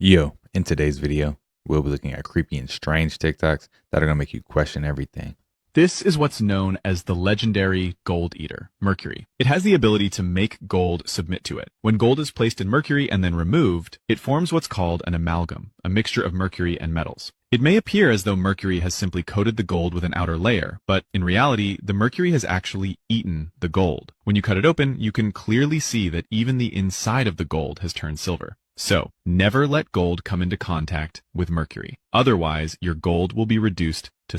Yo, in today's video, we'll be looking at creepy and strange TikToks that are going to make you question everything. This is what's known as the legendary gold eater, mercury. It has the ability to make gold submit to it. When gold is placed in mercury and then removed, it forms what's called an amalgam, a mixture of mercury and metals. It may appear as though mercury has simply coated the gold with an outer layer, but in reality, the mercury has actually eaten the gold. When you cut it open, you can clearly see that even the inside of the gold has turned silver. So, never let gold come into contact with mercury. Otherwise, your gold will be reduced to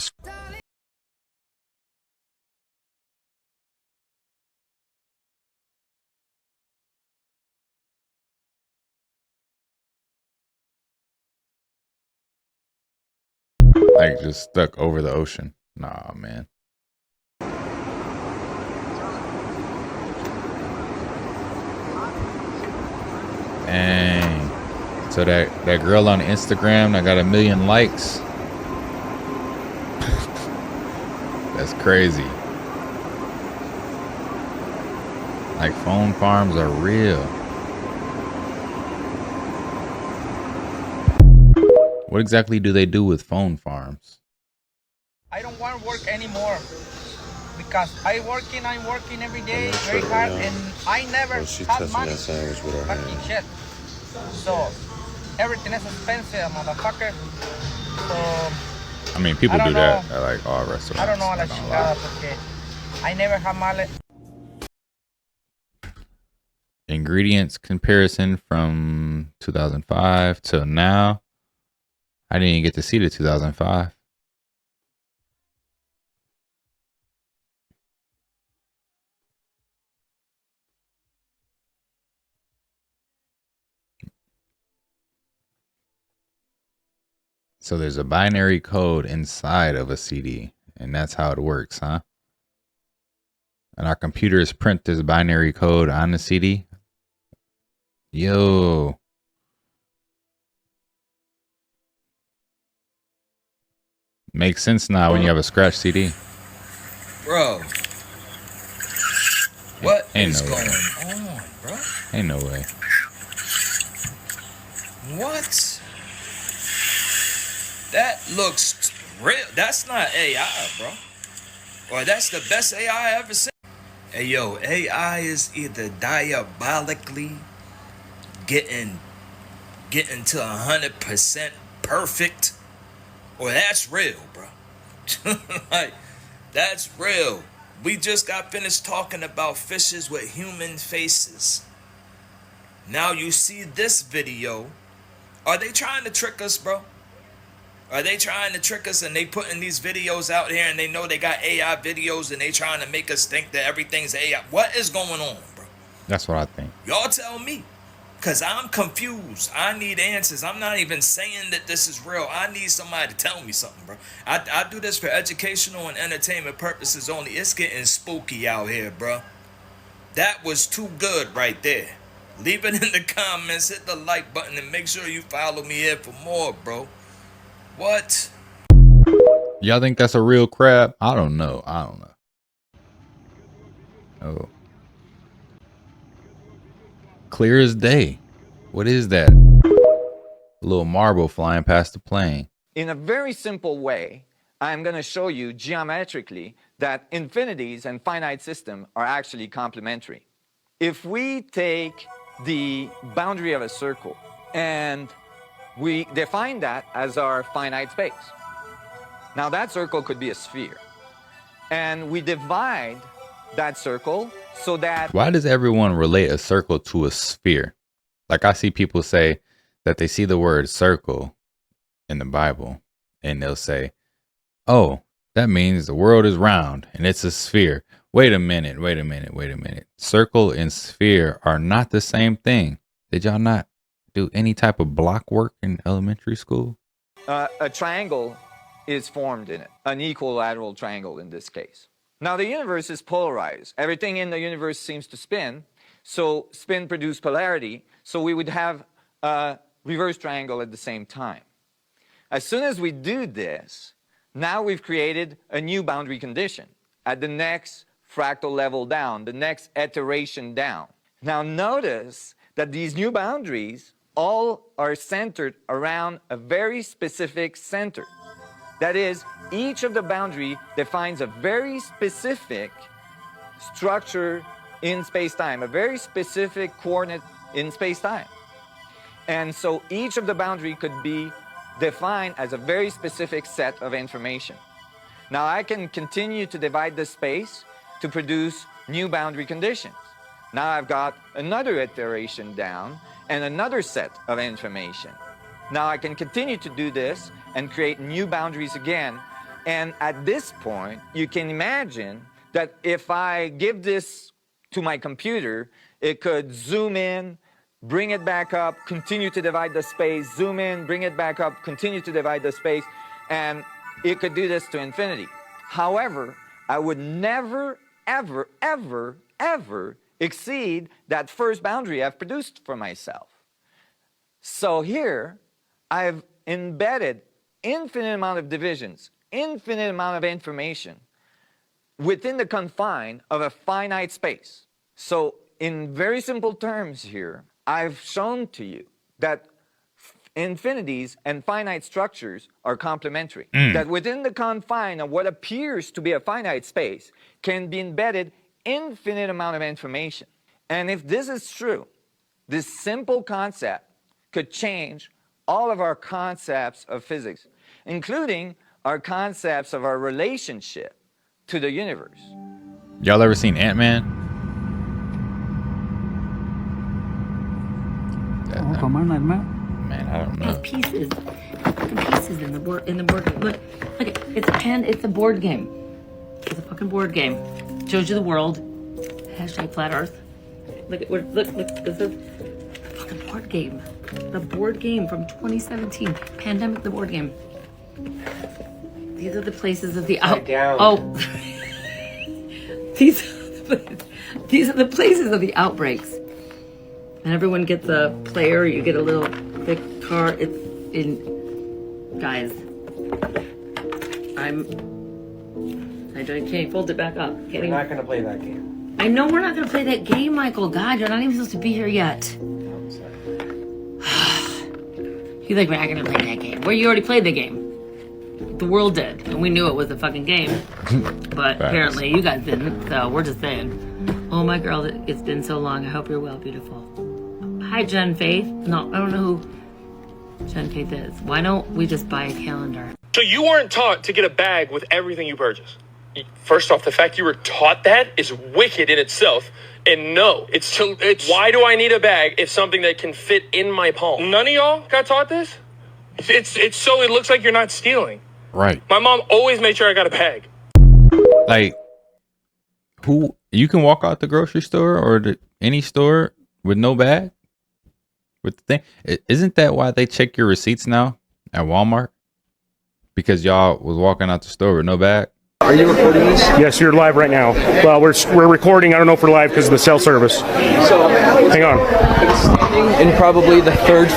Like just stuck over the ocean. Nah, man. Dang. So that girl on Instagram that got 1 million likes. That's crazy. Like phone farms are real. What exactly do they do with phone farms? I don't want to work anymore because I'm working every day very hard, and I never had money. Fucking shit. So everything is expensive, motherfucker. So I mean, people do that at like all restaurants. I don't know la chingada porque I never have money. Ingredients comparison from 2005 till now. I didn't even get to see the 2005. So there's a binary code inside of a CD, and that's how it works, huh? And our computers print this binary code on the CD. Yo. Makes sense now when you have a scratch CD. Bro. What Ain't is no going way. on, bro? Ain't no way. What? That looks real. That's not AI, bro. Or that's the best AI I ever seen. Hey, yo, AI is either diabolically getting to 100% perfect, or that's real, bro. Like, that's real. We just got finished talking about fishes with human faces. Now you see this video. Are they trying to trick us, bro? Are they trying to trick us and they putting these videos out here and they know they got AI videos and they trying to make us think that everything's AI? What is going on, bro? That's what I think. Y'all tell me. Because I'm confused. I need answers. I'm not even saying that this is real. I need somebody to tell me something, bro. I do this for educational and entertainment purposes only. It's getting spooky out here, bro. That was too good right there. Leave it in the comments. Hit the like button and make sure you follow me here for more, bro. What? Y'all think that's a real crab? I don't know. Oh. Clear as day. What is that? A little marble flying past the plane. In a very simple way, I'm going to show you geometrically that infinities and finite system are actually complementary. If we take the boundary of a circle and we define that as our finite space, now that circle could be a sphere, and we divide that circle so that... Why does everyone relate a circle to a sphere? Like I see people say that they see the word circle in the Bible and they'll say, oh, that means the world is round and it's a sphere. Wait a minute. Circle and sphere are not the same thing. Did y'all not do any type of block work in elementary school? a triangle is formed in it, an equilateral triangle in this case. Now the universe is polarized. Everything in the universe seems to spin, so spin produces polarity, so we would have a reverse triangle at the same time. As soon as we do this, now we've created a new boundary condition at the next fractal level down, the next iteration down. Now notice that these new boundaries all are centered around a very specific center. That is, each of the boundary defines a very specific structure in space-time, a very specific coordinate in space-time. And so each of the boundary could be defined as a very specific set of information. Now I can continue to divide the space to produce new boundary conditions. Now I've got another iteration down and another set of information. Now I can continue to do this and create new boundaries again. And at this point, you can imagine that if I give this to my computer, it could zoom in, bring it back up, continue to divide the space, zoom in, bring it back up, continue to divide the space, and it could do this to infinity. However, I would never, ever, ever, ever exceed that first boundary I've produced for myself. So here, I've embedded infinite amount of divisions, infinite amount of information within the confine of a finite space. So in very simple terms here, I've shown to you that infinities and finite structures are complementary. That within the confine of what appears to be a finite space can be embedded infinite amount of information. And if this is true, this simple concept could change all of our concepts of physics, including our concepts of our relationship to the universe. Y'all ever seen Ant-Man? Man, I don't know. There's pieces, fucking pieces in the board game. Look, it's a board game. It's a fucking board game. Shows you the world. Hashtag flat Earth. Look, this is a fucking board game. The board game from 2017. Pandemic, the board game. These are the places of the These are the places of the outbreaks. And everyone gets a player. You get a little thick card. It's in, guys. I can't fold it back up. We're not gonna play that game. I know we're not gonna play that game, Michael. God, you're not even supposed to be here yet. I'm sorry. You think we're not gonna play that game? Well, you already played the game. The world did, and we knew it was a fucking game. But apparently you guys didn't, so we're just saying. Oh, my girl, it's been so long. I hope you're well, beautiful. Hi, Jen Faith. No, I don't know who Jen Faith is. Why don't we just buy a calendar? So you weren't taught to get a bag with everything you purchase. First off, the fact you were taught that is wicked in itself. And no, it's why do I need a bag if something that can fit in my palm? None of y'all got taught this? It's so it looks like you're not stealing. Right. My mom always made sure I got a bag. Like, who you can walk out the grocery store or any store with no bag? With the thing, isn't that why they check your receipts now at Walmart? Because y'all was walking out the store with no bag. Are you recording this? Yes, you're live right now. Well, we're recording. I don't know if we're live because of the cell service. So, hang on. In probably the third.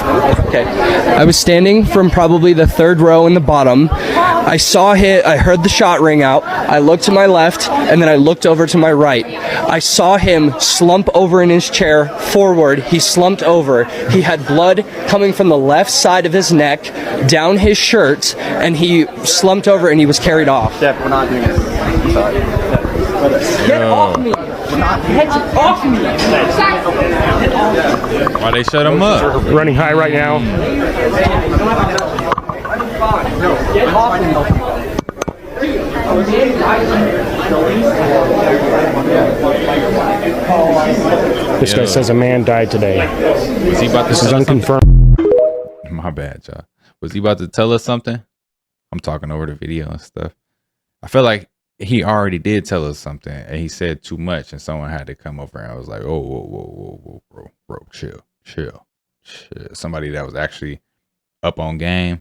Okay. I was standing from probably the third row in the bottom. I saw hit. I heard the shot ring out. I looked to my left, and then I looked over to my right. I saw him slump over in his chair forward. He slumped over. He had blood coming from the left side of his neck down his shirt, and he slumped over and he was carried off. Steph, we're not doing it. I'm sorry. Get off me! Get off me! Why they shut him up? We're running high right now. Get off me! This guy says a man died today. Was he about to This is tell us something? unconfirmed. My bad, y'all. Was he about to tell us something? I'm talking over the video and stuff. I feel like he already did tell us something, and he said too much, and someone had to come over, and I was like, "Oh, whoa, bro, chill. Somebody that was actually up on game.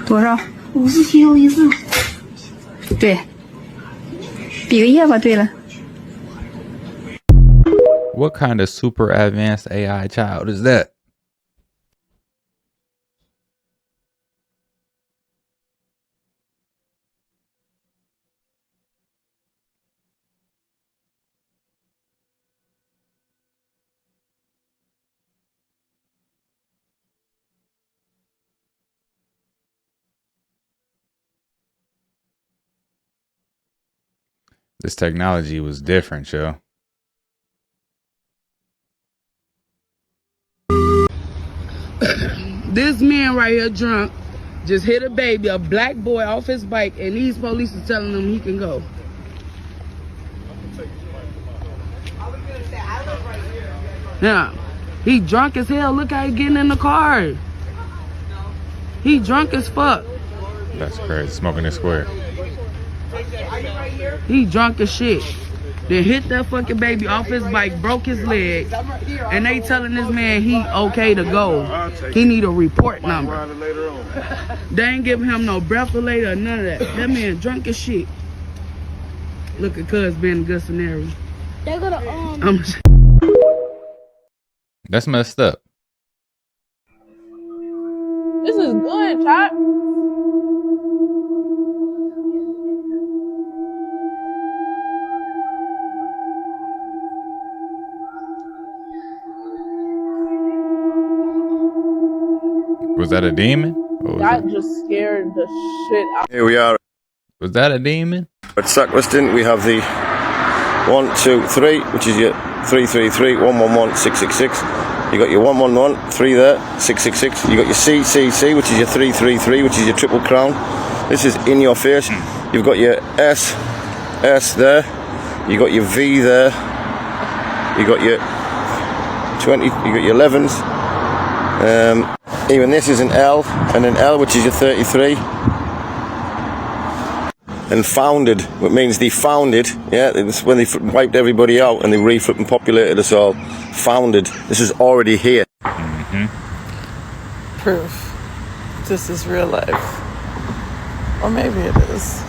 多少？57又14。对，比个耶吧。对了。 What kind of super advanced AI child is that? This technology was different, yo. This man right here drunk just hit a baby, a black boy, off his bike, and these police are telling him he can go. Now, he drunk as hell. Look how he getting in the car. He drunk as fuck. That's crazy. Smoking a square. He drunk as shit. Then hit that fucking baby off his bike, broke his leg, and they telling this man he okay to go. He need a report number. They ain't giving him no breathalyzer or none of that. That man drunk as shit. Look at cuz being a good scenario. They're gonna That's messed up. This is good, Chop. Was that a demon? That just scared the shit out. Here we are Was that a demon? at Sacriston. We have the 1, 2, 3, which is your 333, 111, 666. You got your 111, 3 there, 666. You got your CCC, which is your 333, which is your triple crown. This is in your face. You've got your S there. You got your V there. You got your 20. You got your 11s. Even this is an L and an L, which is your 33. And founded, which means they founded, yeah, it's when they wiped everybody out and they reflipped and populated us all. Founded. This is already here. Proof. This is real life. Or maybe it is.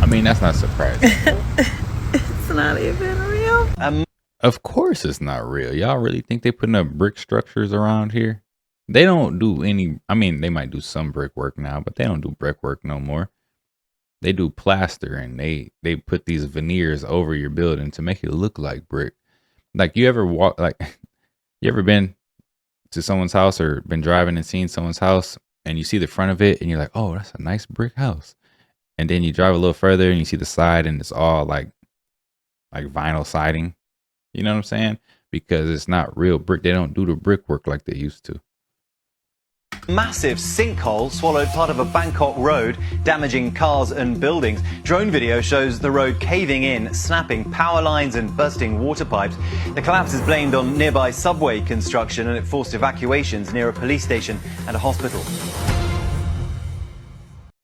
I mean, that's not surprising. It's not even real. Of course it's not real. Y'all really think they putting up brick structures around here? They don't do any, I mean, they might do some brickwork now, but they don't do brickwork no more. They do plaster, and they put these veneers over your building to make it look like brick. Like, you ever walk, like, you ever been to someone's house or been driving and seen someone's house and you see the front of it and you're like, oh, that's a nice brick house. And then you drive a little further and you see the side and it's all like vinyl siding. You know what I'm saying? Because it's not real brick. They don't do the brickwork like they used to. Massive sinkhole swallowed part of a Bangkok road, damaging cars and buildings. Drone video shows the road caving in, snapping power lines and bursting water pipes. The collapse is blamed on nearby subway construction, and it forced evacuations near a police station and a hospital.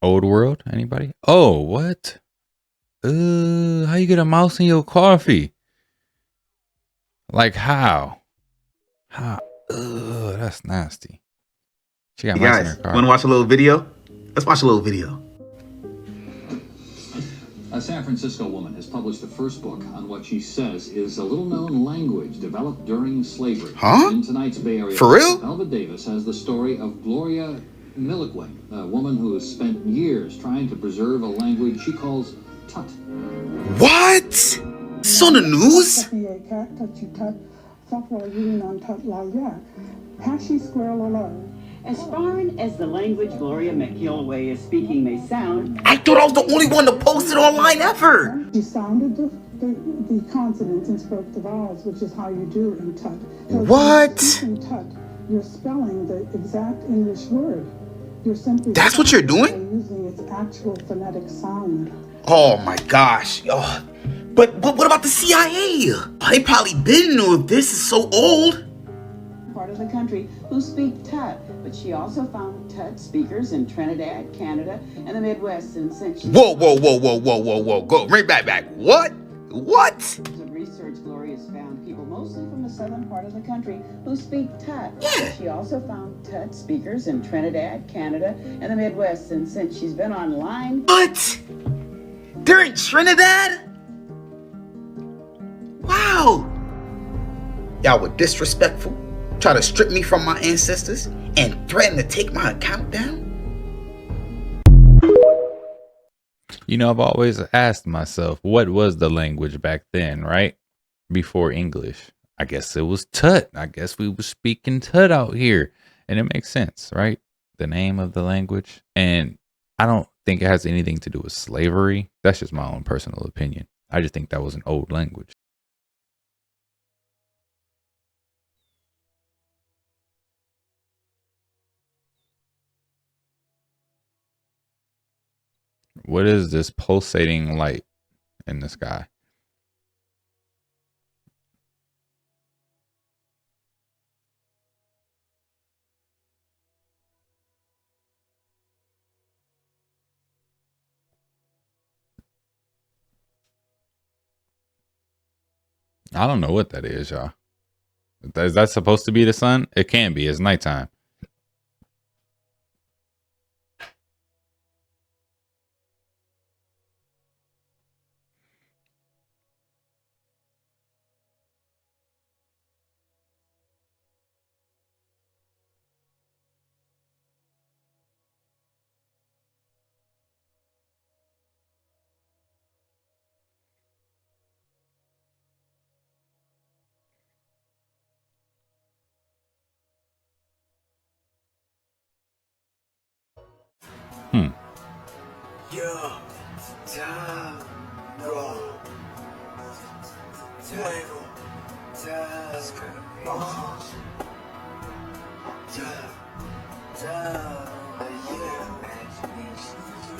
Old world? Anybody? Oh, what? How you get a mouse in your coffee? Like how? How? That's nasty. She got mice in her car. Want to watch a little video? Let's watch a little video. A San Francisco woman has published the first book on what she says is a little-known language developed during slavery. Huh? In tonight's Bay Area, For real? Elva Davis has the story of Gloria Miliquin, a woman who has spent years trying to preserve a language she calls Tut. What? It's on the news? As foreign as the language Gloria McKilway is speaking may sound, I thought I was the only one to post it online ever. You sounded the consonants and spoke the vowels, which is how you do in Tut. What? In Tut, you're spelling the exact English word. You're simply That's what you're doing? using its actual phonetic sound. Oh my gosh. Oh. But what about the CIA? They probably been knew if this is so old. part of the country who speak Tut, but she also found Tut speakers in Trinidad, Canada, and the Midwest. And since she Whoa. Go right back. What? of research, Gloria's found people mostly from the southern part of the country who speak Tut. Yeah. She also found Tut speakers in Trinidad, Canada, and the Midwest. And since she's been online. What? They're in Trinidad? Wow. Y'all were disrespectful, try to strip me from my ancestors, and threaten to take my account down? You know, I've always asked myself, what was the language back then, right? Before English. I guess it was Tut. I guess we were speaking Tut out here. And it makes sense, right? The name of the language. And I don't think it has anything to do with slavery. That's just my own personal opinion. I just think that was an old language. What is this pulsating light in the sky? I don't know what that is, y'all. Is that supposed to be the sun? It can't be. It's nighttime. Hmm.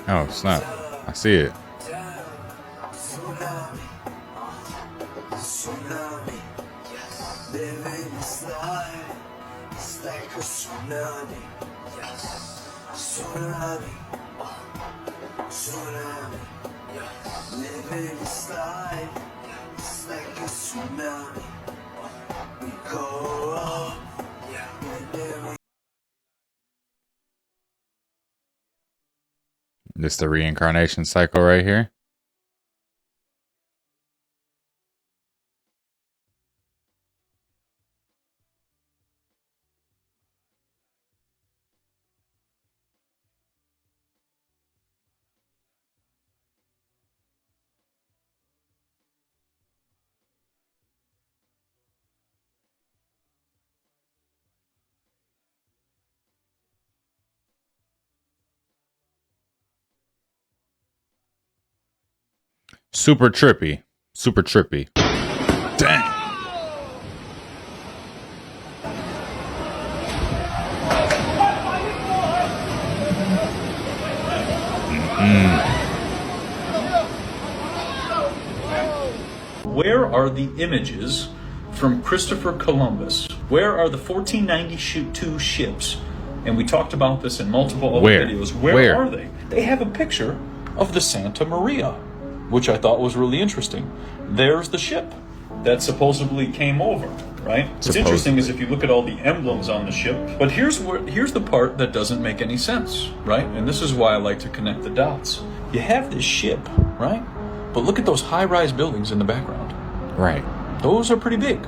Oh, snap. I see it. This the reincarnation cycle right here. Super trippy. Super trippy. Dang. Where are the images from Christopher Columbus? Where are the 1492 ships? And we talked about this in multiple other videos. Where are they? They have a picture of the Santa Maria, which I thought was really interesting. There's the ship that supposedly came over, right? What's interesting is if you look at all the emblems on the ship, but here's the part that doesn't make any sense, right? And this is why I like to connect the dots. You have this ship, right? But look at those high-rise buildings in the background. Right. Those are pretty big.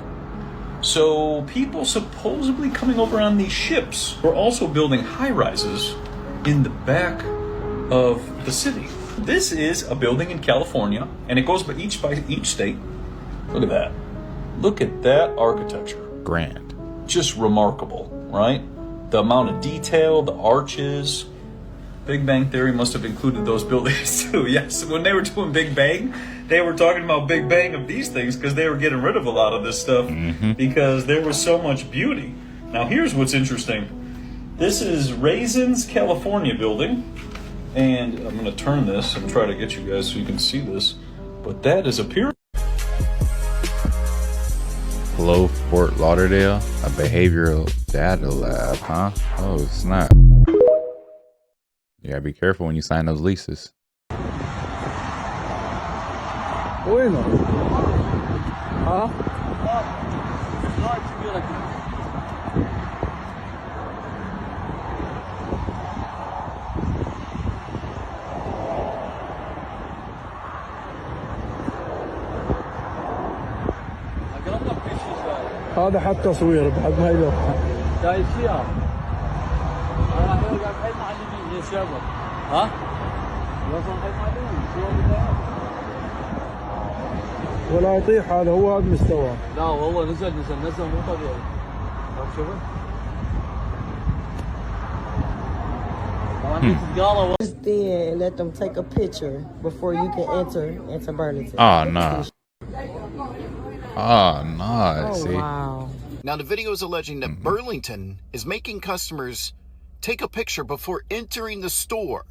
So people supposedly coming over on these ships were also building high-rises in the back of the city. This is a building in California, and it goes by each state. Look at that. Look at that architecture. Grand. Just remarkable, right? The amount of detail, the arches. Big Bang Theory must have included those buildings too. Yes, when they were doing Big Bang, they were talking about Big Bang of these things because they were getting rid of a lot of this stuff because there was so much beauty. Now here's what's interesting. This is Raisins, California building. And I'm going to turn this and try to get you guys so you can see this. But that is a pyramid. Hello, Fort Lauderdale, a behavioral data lab, huh? Oh, snap. You gotta be careful when you sign those leases. Bueno. Huh? هذا حق تصوير بعد ما يلوحها. شايف فيها؟ أنا راح أقول لك حي معلمين يا شباب. ها؟ وصل حي معلمين ولا يطيح هذا هو هذا مستوى. لا والله نزل مو طبيعي. شوفه؟ Just then let them take a picture before you can enter into Burlington. Oh, nah. Oh, nah. Oh, See? wow. Now, the video is alleging that Burlington is making customers take a picture before entering the store.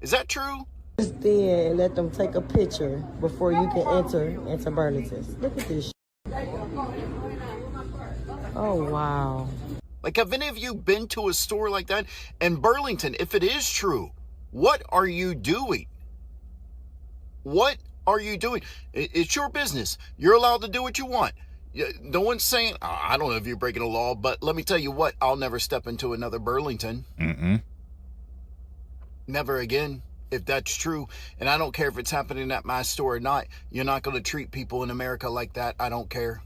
Is that true? Just then let them take a picture before you can enter into Burlington. Look at this. Oh, wow. Like, have any of you been to a store like that? And Burlington, if it is true, what are you doing? What are you doing? It's your business. You're allowed to do what you want. No one's saying, I don't know if you're breaking the law, but let me tell you what, I'll never step into another Burlington. Never again, if that's true. And I don't care if it's happening at my store or not. You're not going to treat people in America like that. I don't care.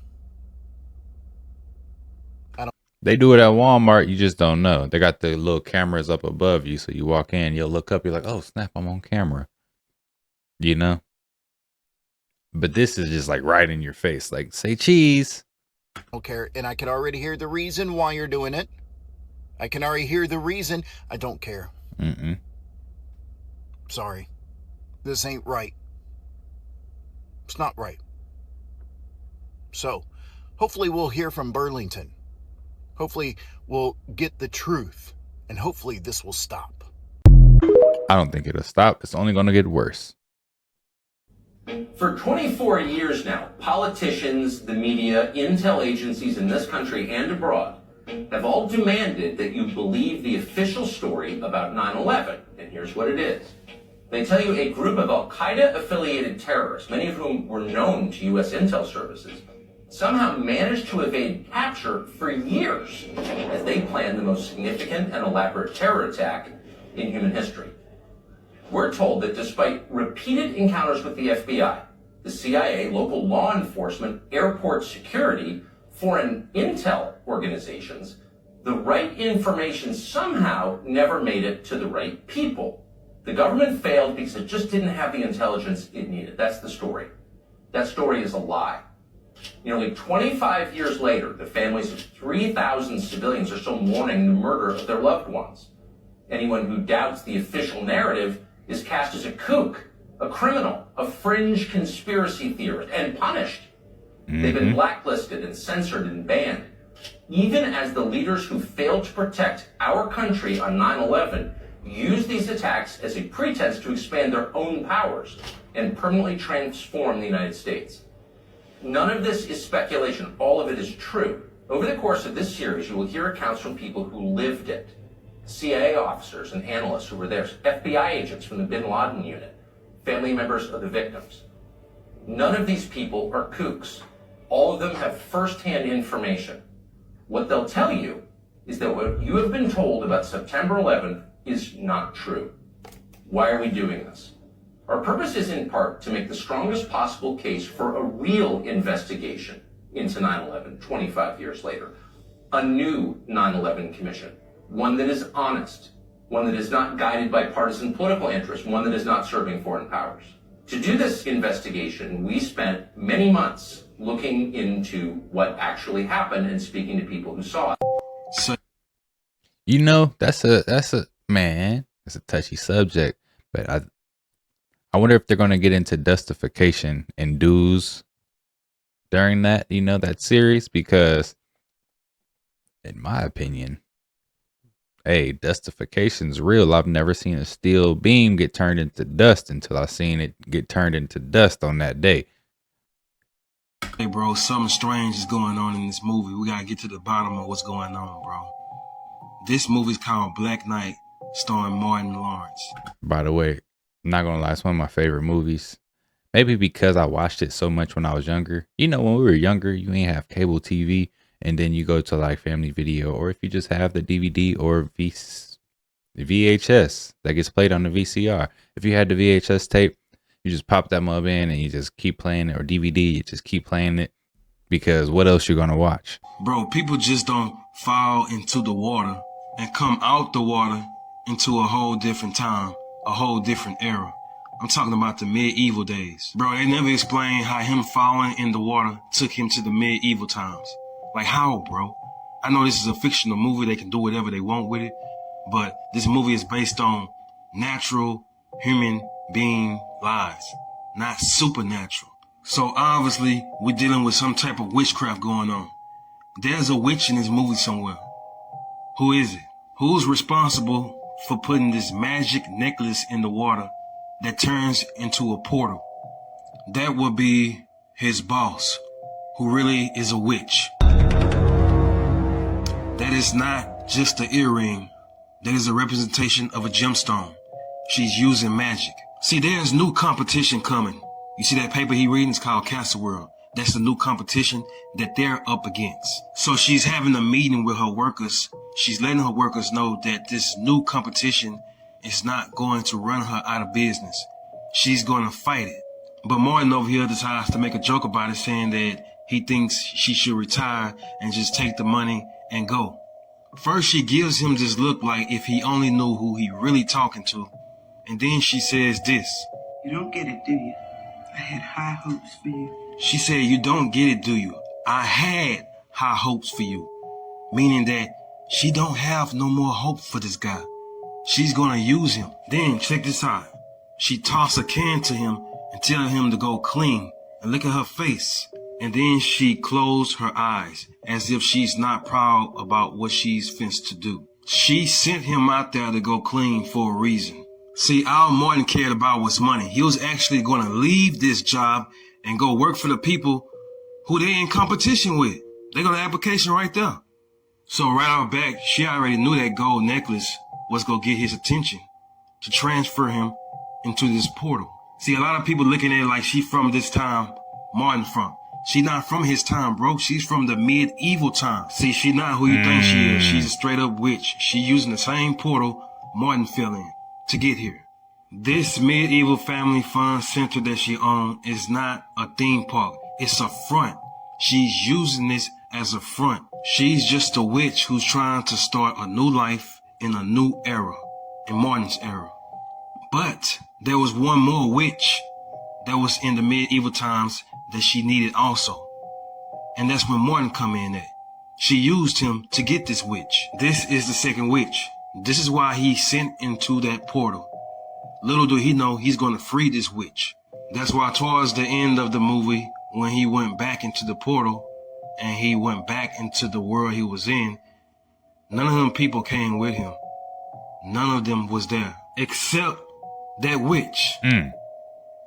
They do it at Walmart. You just don't know. They got the little cameras up above you. So you walk in, you'll look up. You're like, oh, snap, I'm on camera. You know? But this is just like right in your face. Like, say cheese. I don't care. And I can already hear the reason why you're doing it. I can already hear the reason. I don't care. Sorry. This ain't right. It's not right. So, hopefully we'll hear from Burlington. Hopefully we'll get the truth. And hopefully this will stop. I don't think it'll stop. It's only going to get worse. For 24 years now, politicians, the media, intel agencies in this country and abroad have all demanded that you believe the official story about 9/11. And here's what it is. They tell you a group of al-Qaeda-affiliated terrorists, many of whom were known to U.S. intel services, somehow managed to evade capture for years as they planned the most significant and elaborate terror attack in human history. We're told that despite repeated encounters with the FBI, the CIA, local law enforcement, airport security, foreign intel organizations, the right information somehow never made it to the right people. The government failed because it just didn't have the intelligence it needed. That's the story. That story is a lie. Nearly 25 years later, the families of 3,000 civilians are still mourning the murder of their loved ones. Anyone who doubts the official narrative is cast as a kook, a criminal, a fringe conspiracy theorist, and punished. They've been blacklisted and censored and banned. Even as the leaders who failed to protect our country on 9/11 used these attacks as a pretense to expand their own powers and permanently transform the United States. None of this is speculation. All of it is true. Over the course of this series, you will hear accounts from people who lived it. CIA officers and analysts who were there, FBI agents from the bin Laden unit, family members of the victims. None of these people are kooks. All of them have first-hand information. What they'll tell you is that what you have been told about September 11th is not true. Why are we doing this? Our purpose is in part to make the strongest possible case for a real investigation into 9/11 25 years later. A new 9/11 commission. One that is honest. One that is not guided by partisan political interest. One that is not serving foreign powers. To do this investigation, we spent many months looking into what actually happened and speaking to people who saw it. You know, that's a man, it's a touchy subject, but I wonder if they're going to get into justification and dues during that, you know, that series, because in my opinion, hey, justification's real. I've never seen a steel beam get turned into dust until I seen it get turned into dust on that day. Hey, bro, something strange is going on in this movie. We got to get to the bottom of what's going on, bro. This movie's called Black Knight, starring Martin Lawrence. By the way, I'm not going to lie, it's one of my favorite movies. Maybe because I watched it so much when I was younger. You know, when we were younger, you ain't have cable TV, and then you go to like Family Video, or if you just have the DVD or VHS that gets played on the VCR. If you had the VHS tape, you just pop that mug in and you just keep playing it, or DVD, you just keep playing it, because what else you gonna watch? Bro, people just don't fall into the water and come out the water into a whole different time, a whole different era. I'm talking about the medieval days. Bro, they never explain how him falling in the water took him to the medieval times. Like how, bro? I know this is a fictional movie, they can do whatever they want with it, but this movie is based on natural human being lives, not supernatural. So obviously, we're dealing with some type of witchcraft going on. There's a witch in this movie somewhere. Who is it? Who's responsible for putting this magic necklace in the water that turns into a portal? That would be his boss, who really is a witch. That is not just an earring. That is a representation of a gemstone. She's using magic. See, there's new competition coming. You see that paper he reading is called Castle World. That's the new competition that they're up against. So she's having a meeting with her workers. She's letting her workers know that this new competition is not going to run her out of business. She's going to fight it. But Martin over here decides to make a joke about it, saying that he thinks she should retire and just take the money and go. First, she gives him this look like if he only knew who he really talking to. And then she says this. You don't get it, do you? I had high hopes for you. She said, you don't get it, do you? I had high hopes for you. Meaning that she don't have no more hope for this guy. She's gonna use him. Then, check this out. She toss a can to him and tell him to go clean. And look at her face. And then she closed her eyes as if she's not proud about what she's fenced to do. She sent him out there to go clean for a reason. See, all Martin cared about was money. He was actually going to leave this job and go work for the people who they in competition with. They got an application right there. So right out back, she already knew that gold necklace was going to get his attention to transfer him into this portal. See, a lot of people looking at it like she from this time Martin from. She not from his time, bro. She's from the medieval time. See, she not who you think she is. She's a straight up witch. She using the same portal Martin fell in to get here. This medieval family fun center that she owns is not a theme park. It's a front. She's using this as a front. She's just a witch who's trying to start a new life in a new era, in Martin's era. But there was one more witch that was in the medieval times that she needed also. And that's when Martin come in at. She used him to get this witch. This is the second witch. This is why he sent into that portal. Little do he know he's going to free this witch. That's why towards the end of the movie, when he went back into the portal and he went back into the world he was in, none of them people came with him. None of them was there except that witch.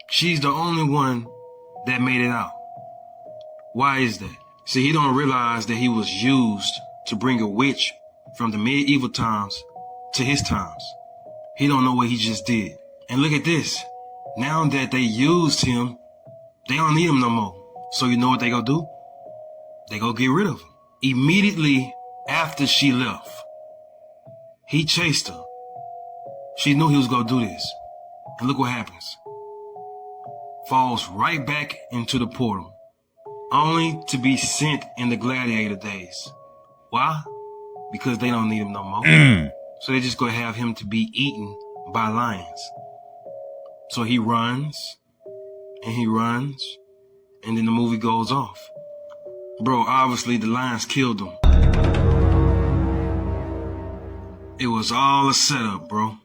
She's the only one that made it out. Why is that? See, he don't realize that he was used to bring a witch from the medieval times to his times. He don't know what he just did. And look at this. Now that they used him, they don't need him no more. So you know what they gonna do? They gonna get rid of him. Immediately after she left, he chased her. She knew he was gonna do this. And look what happens. Falls right back into the portal, only to be sent in the gladiator days. Why? Because they don't need him no more. So they just gonna have him to be eaten by lions. So he runs, and he runs, and then the movie goes off. Bro, obviously the lions killed him. It was all a setup, bro.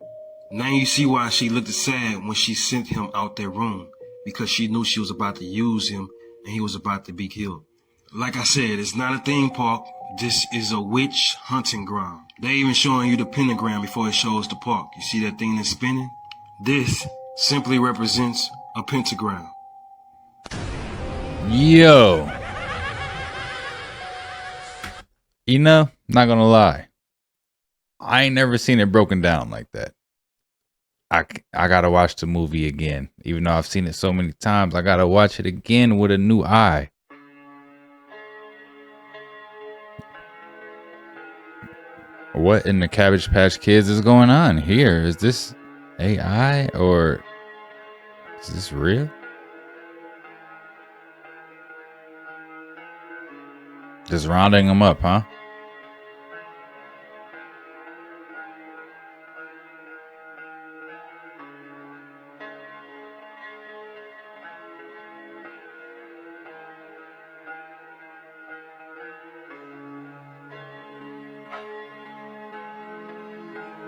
Now you see why she looked sad when she sent him out that room. Because she knew she was about to use him and he was about to be killed. Like I said, it's not a theme park. This is a witch hunting ground. They even showing you the pentagram before it shows the park. You see that thing that's spinning? This simply represents a pentagram. Yo. You know, not gonna lie. I ain't never seen it broken down like that. I gotta watch the movie again. Even though I've seen it so many times, I gotta watch it again with a new eye. What in the Cabbage Patch Kids is going on here? Is this AI or is this real? Just rounding them up, huh?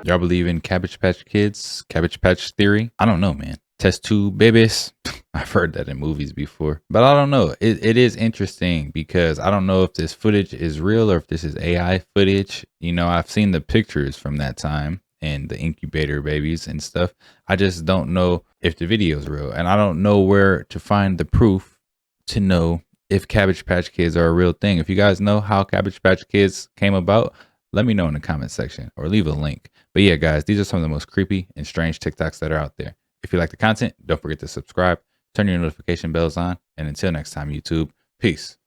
Y'all believe in Cabbage Patch Kids, Cabbage Patch theory? I don't know, man. Test tube babies. I've heard that in movies before, but I don't know. It is interesting because I don't know if this footage is real or if this is AI footage. You know, I've seen the pictures from that time and the incubator babies and stuff. I just don't know if the video is real, and I don't know where to find the proof to know if Cabbage Patch Kids are a real thing. If you guys know how Cabbage Patch Kids came about, let me know in the comment section or leave a link. But yeah, guys, these are some of the most creepy and strange TikToks that are out there. If you like the content, don't forget to subscribe, turn your notification bells on, and until next time, YouTube, peace.